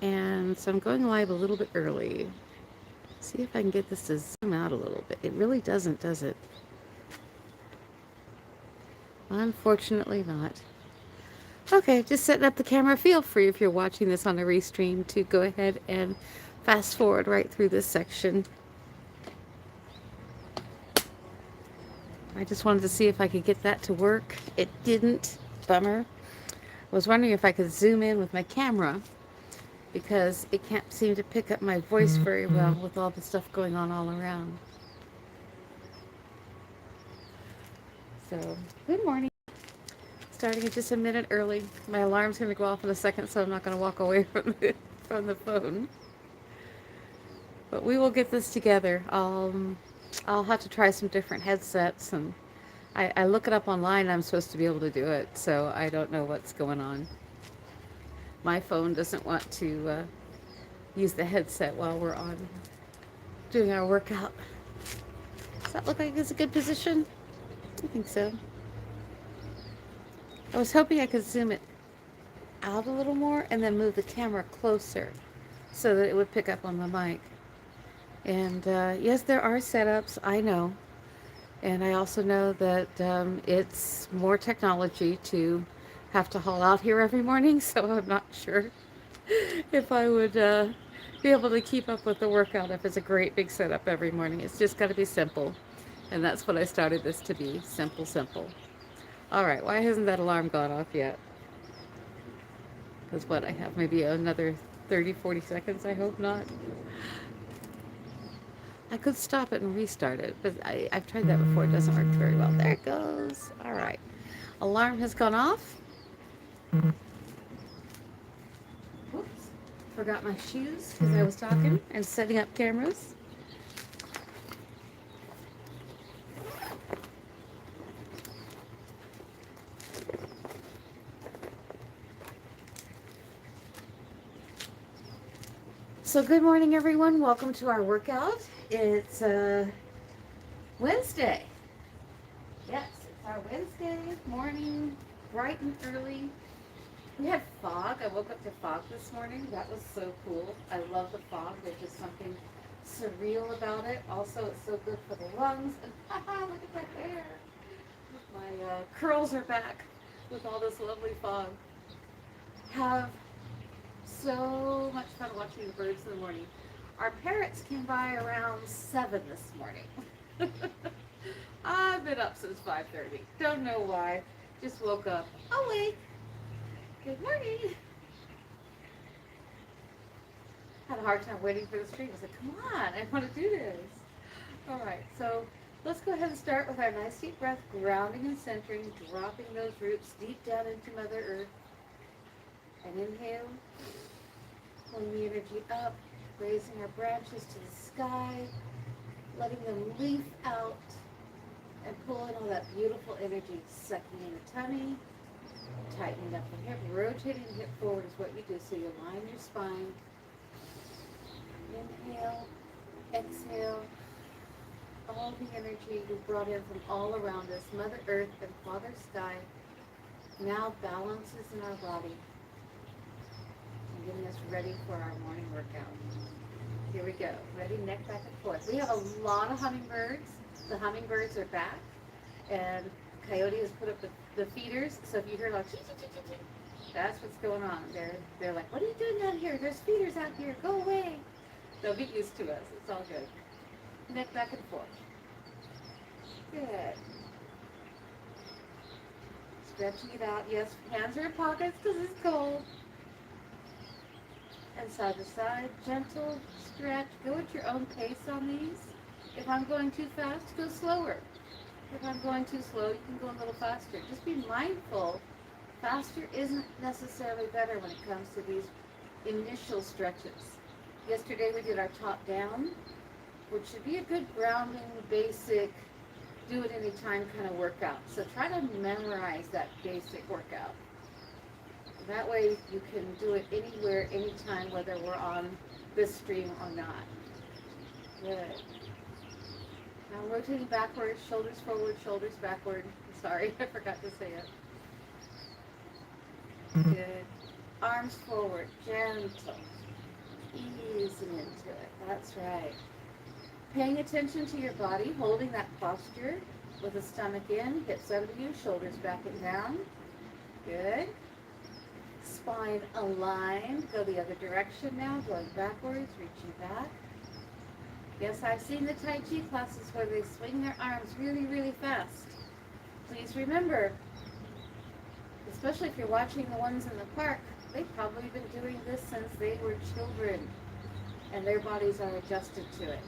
And so I'm going live a little bit early. See if I can get this to zoom out a little bit. It really doesn't, does it? Unfortunately not. Okay, just setting up the camera. Feel free if you're watching this on a restream to go ahead and fast forward right through this section. I just wanted to see if I could get that to work. It didn't. Bummer. I was wondering if I could zoom in with my camera because it can't seem to pick up my voice very well with all the stuff going on all around. So, good morning. Starting it just a minute early. My alarm's going to go off in a second, so I'm not going to walk away from the phone. But we will get this together. I'll have to try some different headsets, and I look it up online. I'm supposed to be able to do it, so I don't know what's going on. My phone doesn't want to use the headset while we're on doing our workout. Does that look like it's a good position? I think so. I was hoping I could zoom it out a little more and then move the camera closer so that it would pick up on the mic. And yes, there are setups, I know. And I also know that it's more technology to have to haul out here every morning, so I'm not sure if I would be able to keep up with the workout if it's a great big setup every morning. It's just got to be simple. And that's what I started this to be. Simple, simple. All right, why hasn't that alarm gone off yet? Because what, I have maybe another 30, 40 seconds? I hope not. I could stop it and restart it, but I've tried that before. It doesn't work very well. There it goes. All right. Alarm has gone off. Whoops. Forgot my shoes because I was talking and setting up cameras. So good morning, everyone. Welcome to our workout. It's Wednesday. Yes, it's our Wednesday morning, bright and early. We had fog. I woke up to fog this morning. That was so cool. I love the fog. There's just something surreal about it. Also, it's so good for the lungs. And haha, look at my hair. My curls are back with all this lovely fog. Have so much fun watching the birds in the morning. Our parrots came by around 7 this morning. I've been up since 5:30. Don't know why. Just woke up. Awake. Good morning. Had a hard time waiting for the stream. I was like, come on, I want to do this. All right, so let's go ahead and start with our nice deep breath, grounding and centering, dropping those roots deep down into Mother Earth. And inhale, pulling the energy up, raising our branches to the sky, letting them leaf out, and pulling all that beautiful energy, sucking in the tummy, tightening up the hip, rotating the hip forward is what you do, so you line your spine. Inhale, exhale, all the energy we brought in from all around us, Mother Earth and Father Sky, now balances in our body and getting us ready for our morning workout. Here we go. Ready? Neck back and forth. We have a lot of hummingbirds. The hummingbirds are back, and Coyote has put up the feeders, so if you hear like chee, chee, chee, chee, chee, that's what's going on. They're like, what are you doing down here? There's feeders out here. Go away. They'll get used to us. It's all good. Neck back and forth. Good. Stretching it out. Yes, hands are in pockets because it's cold. And side to side, gentle stretch. Go at your own pace on these. If I'm going too fast, go slower. If I'm going too slow, you can go a little faster. Just be mindful. Faster isn't necessarily better when it comes to these initial stretches. Yesterday we did our top down, which should be a good grounding, basic, do it anytime kind of workout. So try to memorize that basic workout. That way you can do it anywhere, anytime, whether we're on this stream or not. Good. Now rotating backwards, shoulders forward, shoulders backward. Sorry, I forgot to say it. Good. Arms forward, gentle. easing into it. That's right. Paying attention to your body, holding that posture with the stomach in, hips under you, shoulders back and down. Good. Spine aligned. Go the other direction now, going backwards, reaching back. Yes, I've seen the Tai Chi classes where they swing their arms really, really fast. Please remember, especially if you're watching the ones in the park, they've probably been doing this since they were children, and their bodies are adjusted to it.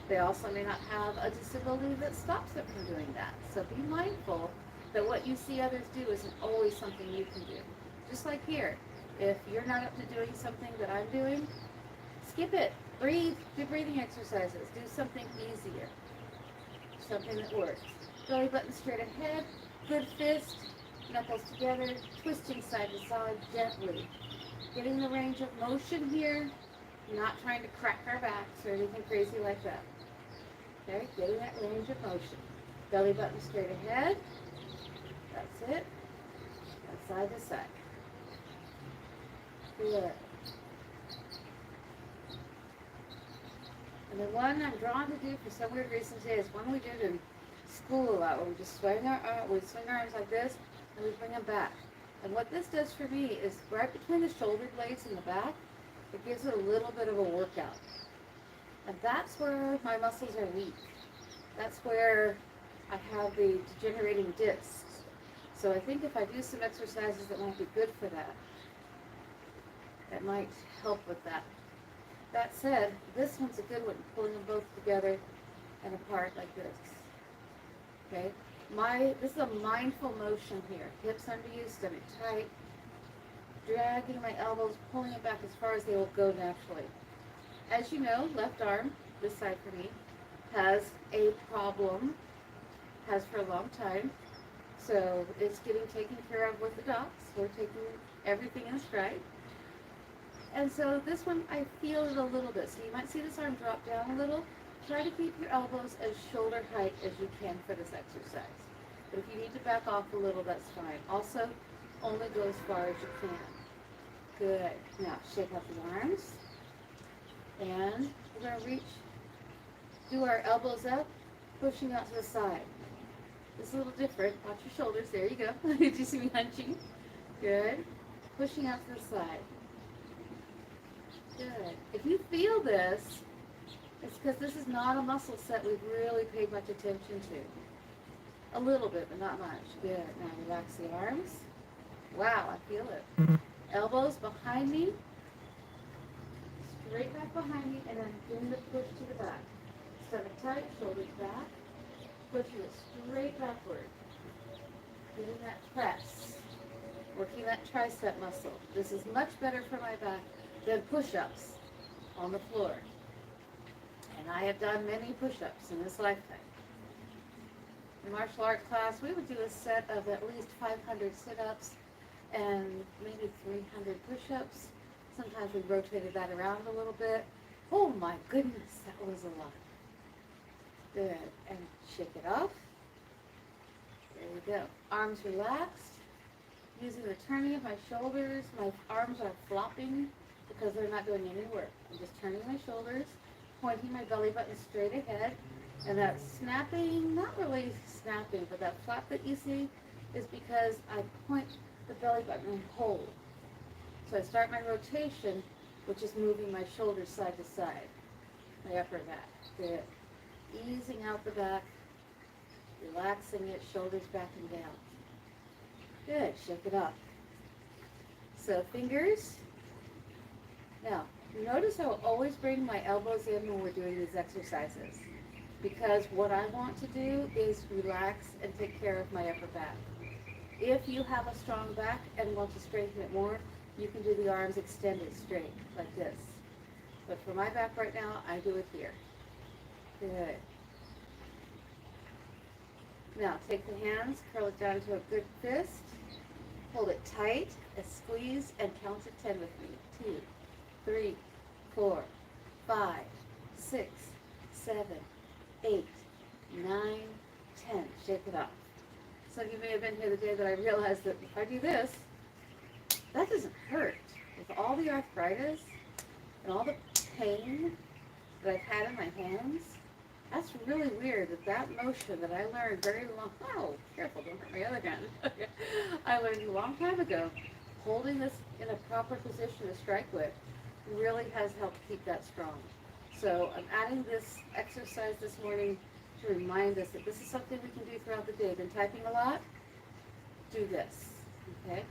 They also may not have a disability that stops them from doing that. So be mindful that what you see others do isn't always something you can do. Just like here, if you're not up to doing something that I'm doing, skip it. Breathe. Do breathing exercises. Do something easier. Something that works. Belly button straight ahead. Good fist. Knuckles together. Twisting side to side gently. Getting the range of motion here. Not trying to crack our backs or anything crazy like that. Okay, getting that range of motion. Belly button straight ahead. That's it. And side to side. Good. And the one I'm drawn to do for some weird reason today is one we did in school a lot, where we just swing our arms like this, and we bring them back. And what this does for me is right between the shoulder blades and the back, it gives it a little bit of a workout. And that's where my muscles are weak. That's where I have the degenerating discs. So I think if I do some exercises that might be good for that, it might help with that. That said, this one's a good one, pulling them both together and apart like this. Okay? This is a mindful motion here. Hips under you, stomach tight. Dragging my elbows, pulling it back as far as they will go naturally. As you know, left arm, this side for me, has a problem, has for a long time. So it's getting taken care of with the docs. We're taking everything in stride. And so this one, I feel it a little bit. So you might see this arm drop down a little. Try to keep your elbows as shoulder height as you can for this exercise. But if you need to back off a little, that's fine. Also, only go as far as you can. Good. Now, shake out the arms. And we're going to reach, do our elbows up, pushing out to the side. This is a little different. Watch your shoulders. There you go. Did you see me hunching? Good. Pushing out to the side. Good. If you feel this, it's because this is not a muscle set we've really paid much attention to. A little bit, but not much. Good. Now relax the arms. Wow, I feel it. Elbows behind me. Straight back behind me, and then doing the push to the back. Stomach tight, shoulders back. Pushing it straight backward. Getting that press. Working that tricep muscle. This is much better for my back than push-ups on the floor. And I have done many push-ups in this lifetime. In martial art class, we would do a set of at least 500 sit-ups and maybe 300 push-ups. Sometimes we rotated that around a little bit. Oh my goodness, that was a lot. Good. And shake it off. There we go. Arms relaxed. Using the turning of my shoulders, my arms are flopping because they're not doing any work. I'm just turning my shoulders, pointing my belly button straight ahead, and that snapping, not really snapping, but that flap that you see is because I point the belly button and hold. So I start my rotation, which is moving my shoulders side to side, my upper back. Good. Easing out the back, relaxing it, shoulders back and down. Good, shake it up. So fingers. Now, notice I will always bring my elbows in when we're doing these exercises, because what I want to do is relax and take care of my upper back. If you have a strong back and want to strengthen it more, you can do the arms extended straight, like this. But for my back right now, I do it here. Good. Now, take the hands, curl it down to a good fist. Hold it tight, and squeeze, and count to 10 with me. 2, 3, 4, 5, 6, 7, 8, 9, 10. Shake it off. Some of you may have been here the day that I realized that if I do this, that doesn't hurt. With all the arthritis and all the pain that I've had in my hands. That's really weird that motion that I learned oh, careful, don't hurt my other hand. I learned a long time ago, holding this in a proper position to strike with really has helped keep that strong. So I'm adding this exercise this morning to remind us that this is something we can do throughout the day. Been typing a lot? Do this, okay?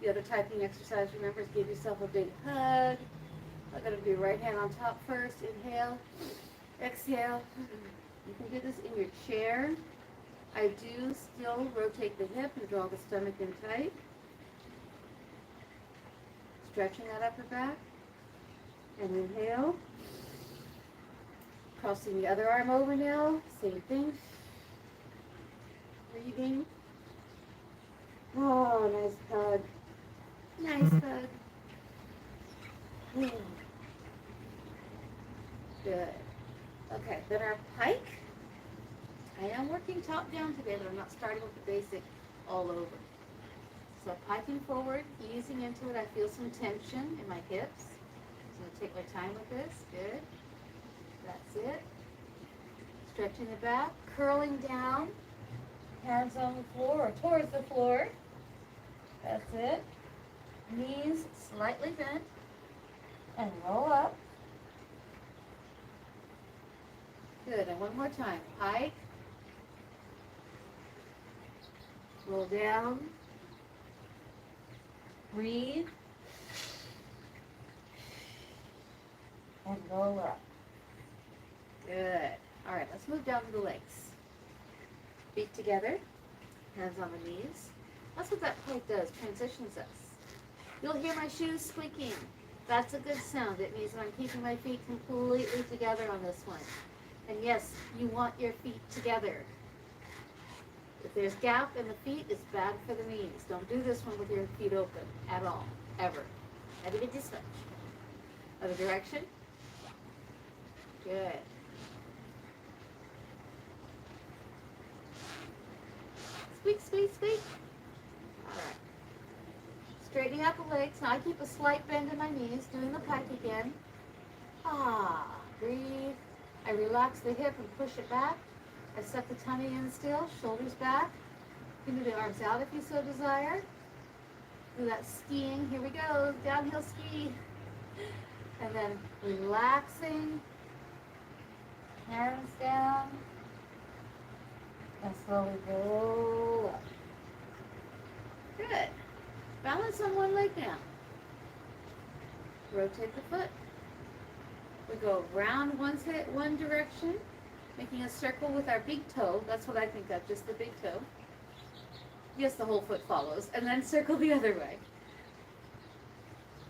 The other typing exercise, remember, is give yourself a big hug. I'm going to do right hand on top first. Inhale. Exhale. You can do this in your chair. I do still rotate the hip and draw the stomach in tight. Stretching that upper back. And inhale. Crossing the other arm over now. Same thing. Breathing. Oh, nice hug. Nice hug. Good. Okay, then our pike. I am working top down today, but I'm not starting with the basic all over. So piking forward, easing into it. I feel some tension in my hips. So I'm going to take my time with this. Good. That's it. Stretching the back, curling down. Hands on the floor or towards the floor. That's it. Knees slightly bent. And roll up. Good, and one more time. Pike. Roll down. Breathe. And roll up. Good. All right, let's move down to the legs. Feet together. Hands on the knees. That's what that pike does, transitions us. You'll hear my shoes squeaking. That's a good sound. It means that I'm keeping my feet completely together on this one. And yes, you want your feet together. If there's gap in the feet, it's bad for the knees. Don't do this one with your feet open at all, ever. Not even this much. Other direction. Good. Squeak, squeak, squeak. All right. Straightening out the legs. Now I keep a slight bend in my knees, doing the pike again. Breathe. I relax the hip and push it back. I suck the tummy in still, shoulders back. You can do the arms out if you so desire. Do that skiing. Here we go, downhill ski. And then relaxing. Hands down. And slowly roll up. Good. Balance on one leg now. Rotate the foot. We go around one direction, making a circle with our big toe. That's what I think of, just the big toe. Yes, the whole foot follows. And then circle the other way.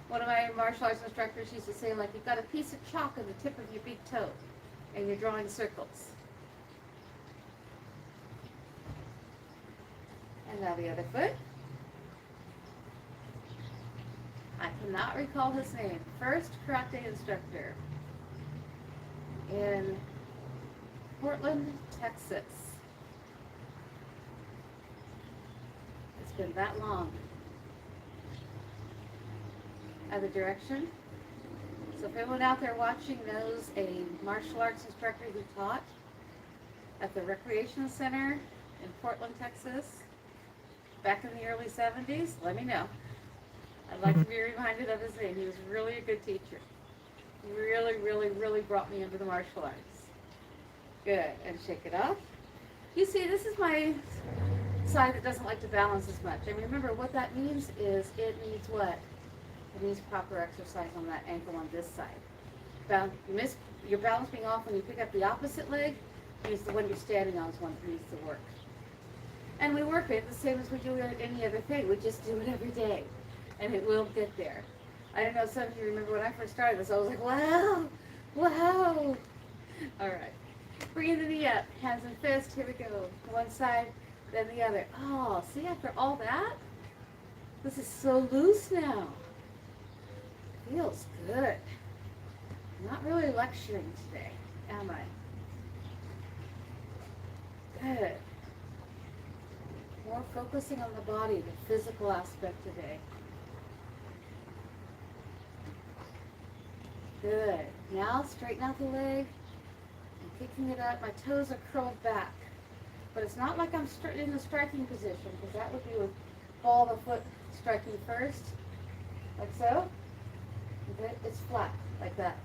One of my martial arts instructors used to say, like, you've got a piece of chalk on the tip of your big toe, and you're drawing circles. And now the other foot. I cannot recall his name. First karate instructor in Portland, Texas. It's been that long. Other direction. So if anyone out there watching knows a martial arts instructor who taught at the Recreation Center in Portland, Texas, back in the early 70s, let me know. I'd like to be reminded of his name. He was really a good teacher. Really, really, really brought me into the martial arts. Good. And shake it off. You see, this is my side that doesn't like to balance as much. And remember, what that means is it needs what? It needs proper exercise on that ankle on this side. Your balance being off when you pick up the opposite leg means the one you're standing on is one that needs to work. And we work it the same as we do any other thing. We just do it every day. And it will get there. I don't know, some of you remember when I first started this, I was like, wow, wow. All right. Bring the knee up, hands and fists, here we go. One side, then the other. Oh, see, after all that, this is so loose now. Feels good. I'm not really lecturing today, am I? Good. More focusing on the body, the physical aspect today. Good. Now straighten out the leg and kicking it up. My toes are curled back. But it's not like I'm in the striking position, because that would be with ball of the foot striking first, like so. Okay. It's flat, like that.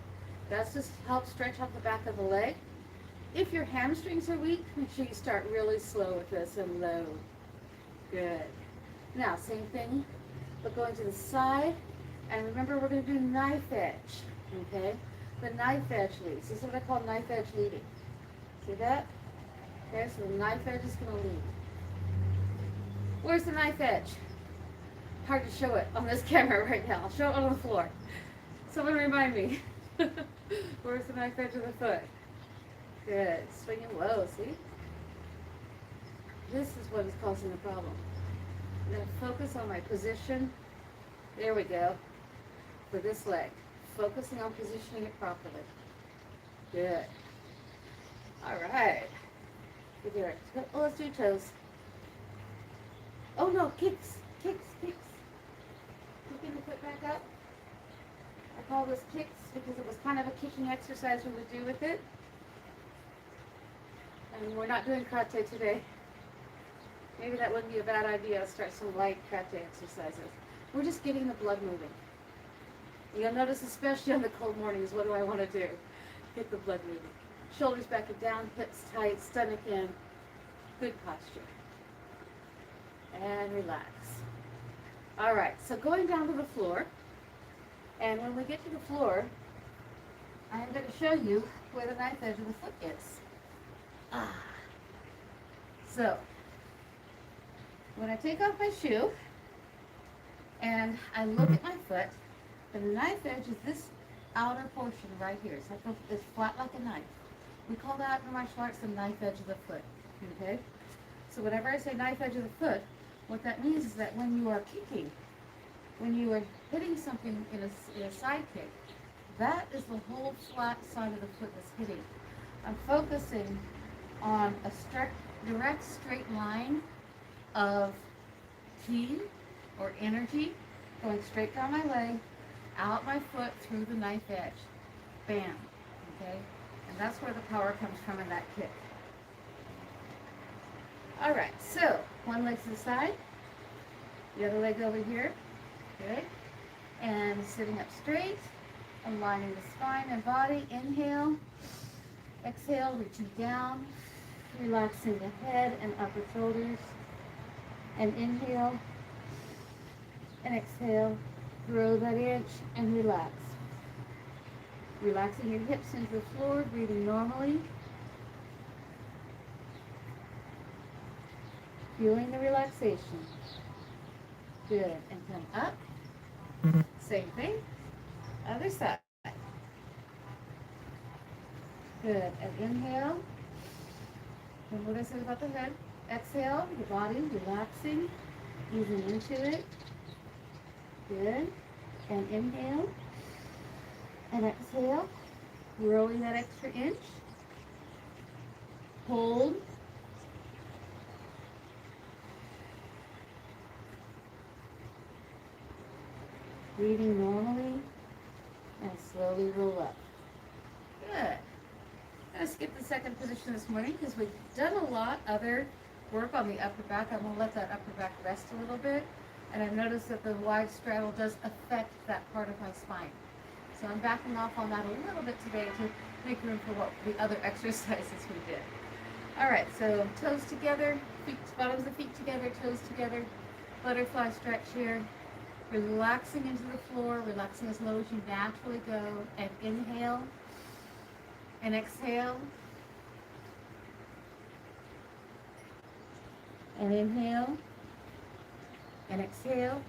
That's just help stretch out the back of the leg. If your hamstrings are weak, make sure you start really slow with this and low. Good. Now, same thing, but going to the side. And remember, we're going to do knife edge. Okay? The knife edge leads. This is what I call knife edge leading. See that? Okay, so the knife edge is going to lead. Where's the knife edge? Hard to show it on this camera right now. I'll show it on the floor. Someone remind me. Where's the knife edge of the foot? Good. Swinging low, see? This is what is causing the problem. I'm going to focus on my position. There we go. For this leg. Focusing on positioning it properly. Good. All right. Oh, let's do toes. Oh no, kicks. Kicking the foot back up. I call this kicks because it was kind of a kicking exercise we would do with it. And we're not doing karate today. Maybe that wouldn't be a bad idea to start some light karate exercises. We're just getting the blood moving. You'll notice, especially on the cold mornings, what do I want to do? Get the blood moving. Shoulders back and down, hips tight, stomach in. Good posture. And relax. All right, so going down to the floor. And when we get to the floor, I'm going to show you where the knife edge of the foot is. So, when I take off my shoe and I look at my foot, the knife edge is this outer portion right here. It's flat like a knife. We call that in martial arts the knife edge of the foot. Okay? So whenever I say knife edge of the foot, what that means is that when you are kicking, when you are hitting something in a side kick, that is the whole flat side of the foot that's hitting. I'm focusing on a direct straight line of ki or energy going straight down my leg, out my foot through the knife edge. Bam. Okay? And that's where the power comes from in that kick. All right, so one leg to the side, the other leg over here. Good. And sitting up straight, aligning the spine and body. Inhale. Exhale, reaching down, relaxing the head and upper shoulders. And inhale. And exhale. Grow that inch and relax. Relaxing your hips into the floor, breathing normally. Feeling the relaxation. Good. And come up. Same thing. Other side. Good. And inhale. And what I said about the head. Exhale, the body relaxing, easing into it. Good. And inhale. And exhale. Growing that extra inch. Hold. Breathing normally. And slowly roll up. Good. I'm going to skip the second position this morning because we've done a lot other work on the upper back. I'm going to let that upper back rest a little bit. And I've noticed that the wide straddle does affect that part of my spine. So I'm backing off on that a little bit today to make room for what the other exercises we did. All right, so toes together, bottoms of the feet together, toes together, butterfly stretch here. Relaxing into the floor, relaxing as low as you naturally go. And inhale. And exhale. And inhale. And exhale.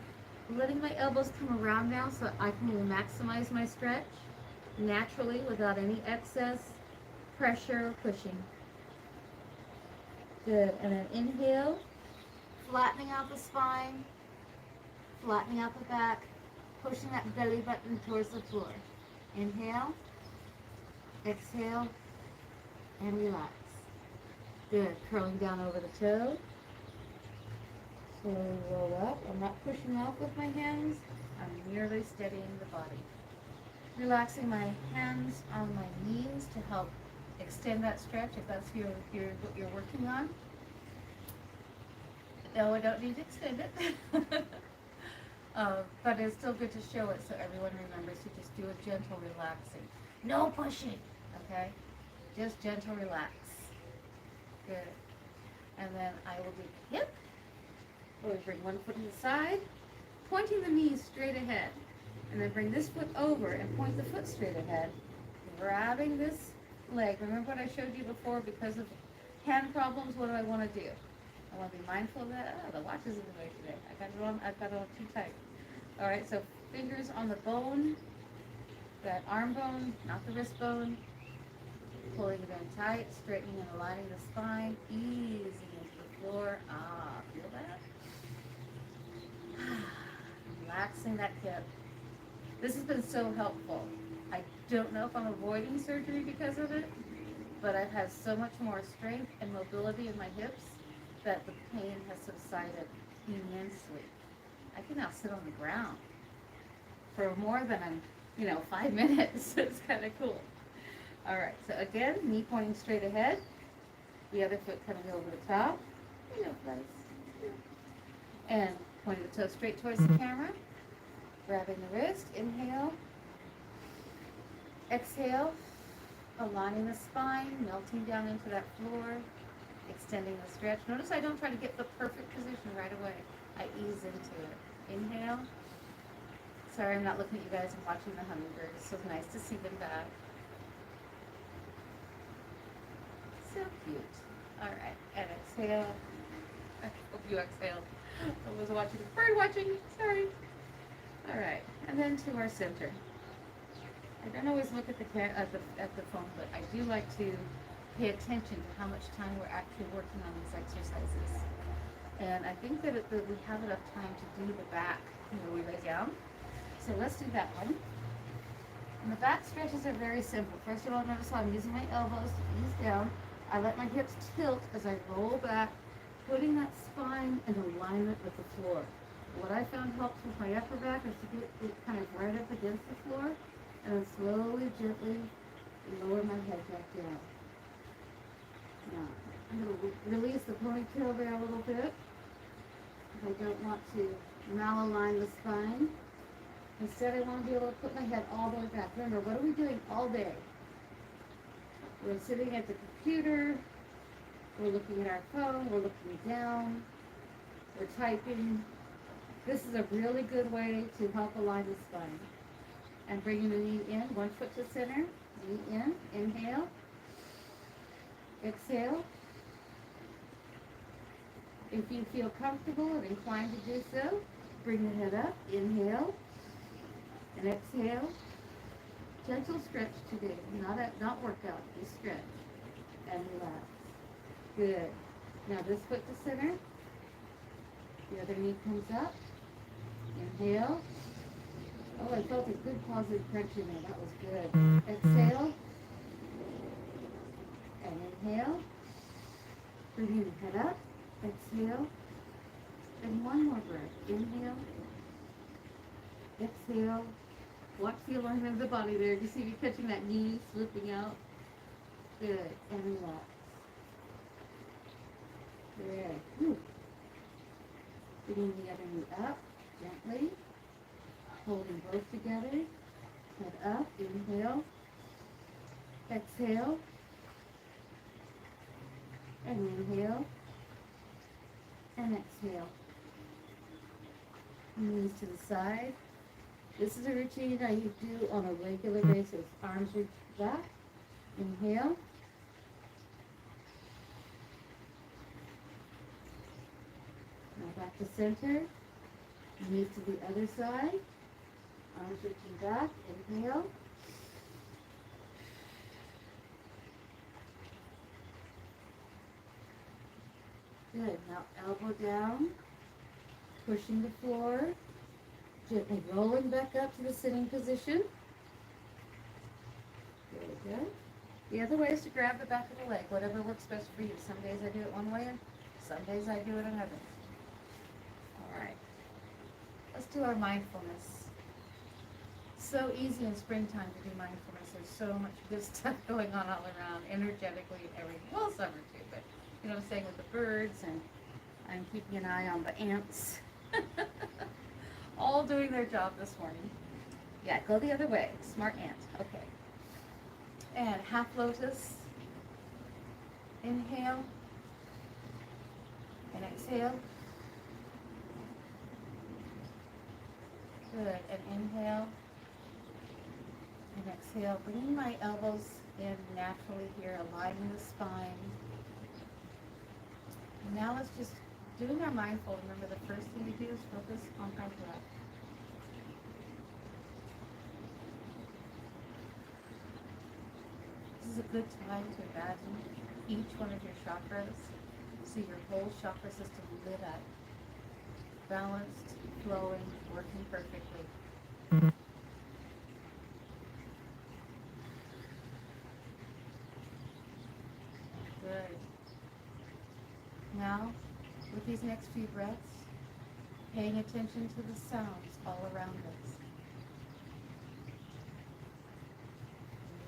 Letting my elbows come around now so I can maximize my stretch naturally without any excess pressure or pushing. Good. And then inhale. Flattening out the spine. Flattening out the back. Pushing that belly button towards the floor. Inhale. Exhale, and relax. Good. Curling down over the toe. Slowly roll up. I'm not pushing off with my hands. I'm merely steadying the body. Relaxing my hands on my knees to help extend that stretch if that's what you're working on. No, I don't need to extend it. But it's still good to show it so everyone remembers to just do a gentle relaxing. No pushing, okay? Just gentle relax. Good. And then I will do hip. We'll bring one foot to the side, pointing the knees straight ahead. And then bring this foot over and point the foot straight ahead. Grabbing this leg. Remember what I showed you before? Because of hand problems, what do I want to do? I want to be mindful of that. Oh, the watch is in the way today. I've got it on too tight. All right, so fingers on the bone, that arm bone, not the wrist bone. Pulling it in tight, straightening and aligning the spine, easing into the floor. Ah, feel that? Relaxing that hip. This has been so helpful. I don't know if I'm avoiding surgery because of it, but I've had so much more strength and mobility in my hips that the pain has subsided immensely. I can now sit on the ground for more than 5 minutes. It's kind of cool. All right, so again, knee pointing straight ahead, the other foot coming over the top, and pointing the toe straight towards the camera, grabbing the wrist, inhale, exhale, aligning the spine, melting down into that floor, extending the stretch. Notice I don't try to get the perfect position right away. I ease into it. Inhale. Sorry, I'm not looking at you guys. I'm watching the hummingbirds. So nice to see them back. So cute. All right, and exhale. I hope you exhaled. I was watching bird watching. Sorry. All right, and then to our center. I don't always look at the phone, but I do like to pay attention to how much time we're actually working on these exercises. And I think that we have enough time to do the back when we lay down. So let's do that one. And the back stretches are very simple. First of all, notice how I'm using my elbows to ease down. I let my hips tilt as I roll back, putting that spine in alignment with the floor. What I found helps with my upper back is to get it kind of right up against the floor, and then slowly, gently lower my head back down. Now, I'm going to release the ponytail there a little bit. I don't want to malalign the spine. Instead, I want to be able to put my head all the way back. Remember, what are we doing all day? We're sitting at the computer, we're looking at our phone, we're looking down, we're typing. This is a really good way to help align the spine. And bringing the knee in, one foot to center, knee in, inhale, exhale. If you feel comfortable and inclined to do so, bring the head up, inhale, and exhale. Gentle stretch today, not workout, just stretch and relax. Good. Now this foot to center. The other knee comes up. Inhale. Oh, I felt a good positive crunch in there. That was good. Exhale. And inhale. Bring the head up. Exhale. And one more breath. Inhale. Exhale. Watch the alignment of the body there. Do you see me catching that knee slipping out? Good. And relax. Good. Whew. Bringing the other knee up gently. Holding both together. Head up. Inhale. Exhale. And inhale. And exhale. Knees to the side. This is a routine I do on a regular basis. Arms reach back. Inhale. Now back to center. Knees to the other side. Arms reaching back. Inhale. Good. Now elbow down. Pushing the floor. Gently rolling back up to the sitting position. Very good. The other way is to grab the back of the leg, whatever works best for you. Some days I do it one way, and some days I do it another. All right. Let's do our mindfulness. so easy in springtime to do mindfulness. There's so much good stuff going on all around, energetically and everything. Well, summer too, but you know what I'm saying, with the birds, and I'm keeping an eye on the ants. All doing their job this morning. Yeah, go the other way. Smart ant. Okay. And half lotus. Inhale. And exhale. Good. And inhale. And exhale. Bringing my elbows in naturally here, aligning the spine. And now let's just, doing our mindful, remember the first thing we do is focus on our breath. This is a good time to imagine each one of your chakras. See your whole chakra system lit up, balanced, flowing, working perfectly. Good. Now, with these next few breaths, paying attention to the sounds all around us.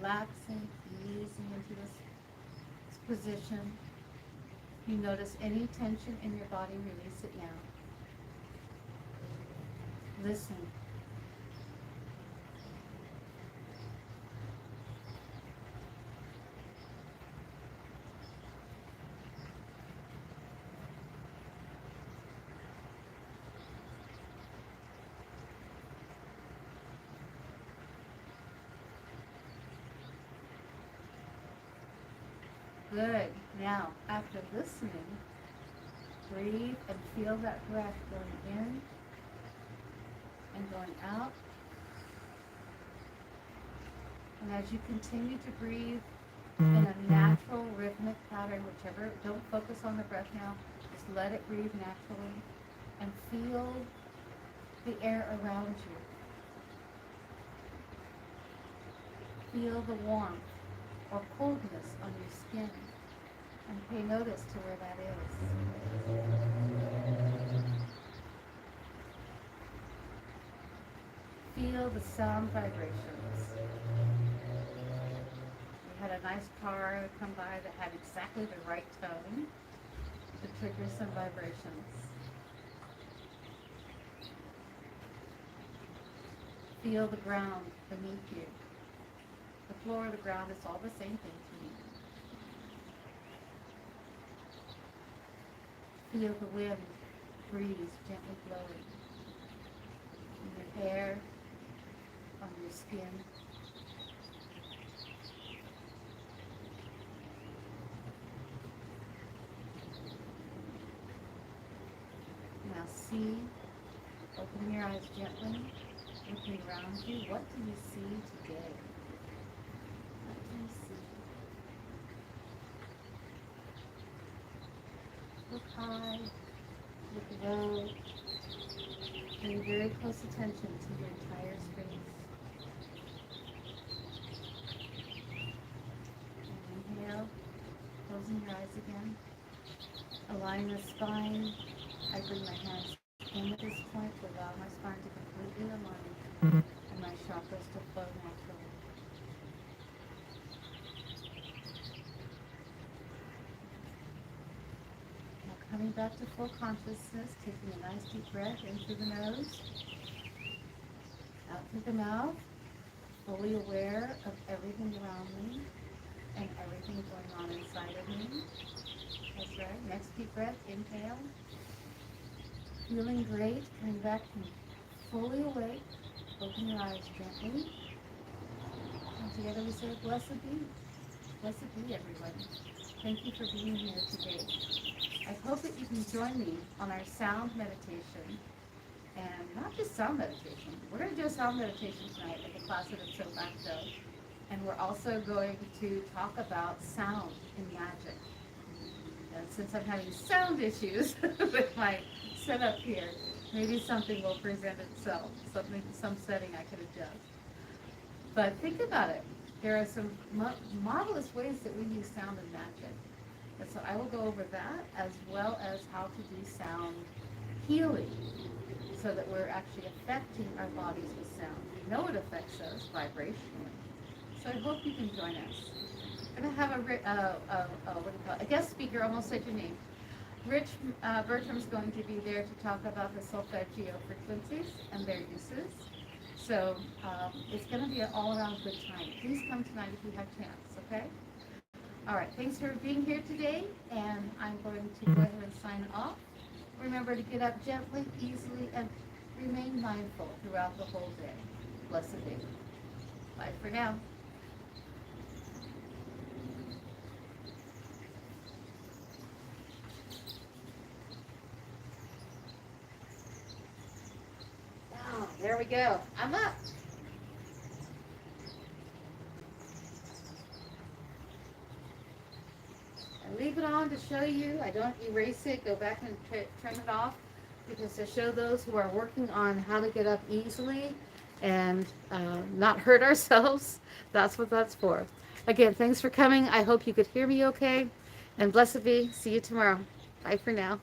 Relaxing, easing into this position. You notice any tension in your body, release it now. Listen. Good. Now, after listening, breathe and feel that breath going in and going out. And as you continue to breathe in a natural rhythmic pattern, whichever, don't focus on the breath now, just let it breathe naturally and feel the air around you. Feel the warmth or coldness on your skin, and pay notice to where that is. Feel the sound vibrations. We had a nice car come by that had exactly the right tone to trigger some vibrations. Feel the ground beneath you. The floor or the ground, it's all the same thing to me. Feel the wind, breeze gently blowing in your hair, on your skin. Now see, open your eyes gently, looking around you. What do you see today? Look high, look low, paying very close attention to your entire space. And inhale, closing your eyes again. Align the spine. I bring my hands in at this point to allow my spine to completely align and my chakras to flow naturally. Coming back to full consciousness, taking a nice deep breath in through the nose, out through the mouth, fully aware of everything around me and everything going on inside of me. That's right. Next deep breath, inhale. Feeling great, coming back fully awake. Open your eyes gently. And together we say, blessed be. Blessed be, everyone. Thank you for being here today. I hope that you can join me on our sound meditation, and not just sound meditation. We're going to do a sound meditation tonight at the class at So Facto, and we're also going to talk about sound in magic. And since I'm having sound issues with my setup here, maybe something will present itself, some setting I could adjust. But think about it. There are some marvelous ways that we use sound in magic. And so I will go over that, as well as how to do sound healing, so that we're actually affecting our bodies with sound. know it affects us vibrationally. So I hope you can join us. I'm going to have what do you call it? A guest speaker, almost said your name. Rich Bertram's going to be there to talk about the solfeggio frequencies and their uses. So it's going to be an all-around good time. Please come tonight if you have chance, okay? All right, thanks for being here today, and I'm going to go ahead and sign off. Remember to get up gently, easily, and remain mindful throughout the whole day. Blessed day. Bye for now. Oh, there we go. I'm up. I leave it on to show you. I don't erase it. Go back and trim it off because to show those who are working on how to get up easily and not hurt ourselves, that's what that's for. Again, thanks for coming. I hope you could hear me okay. And blessed be. See you tomorrow. Bye for now.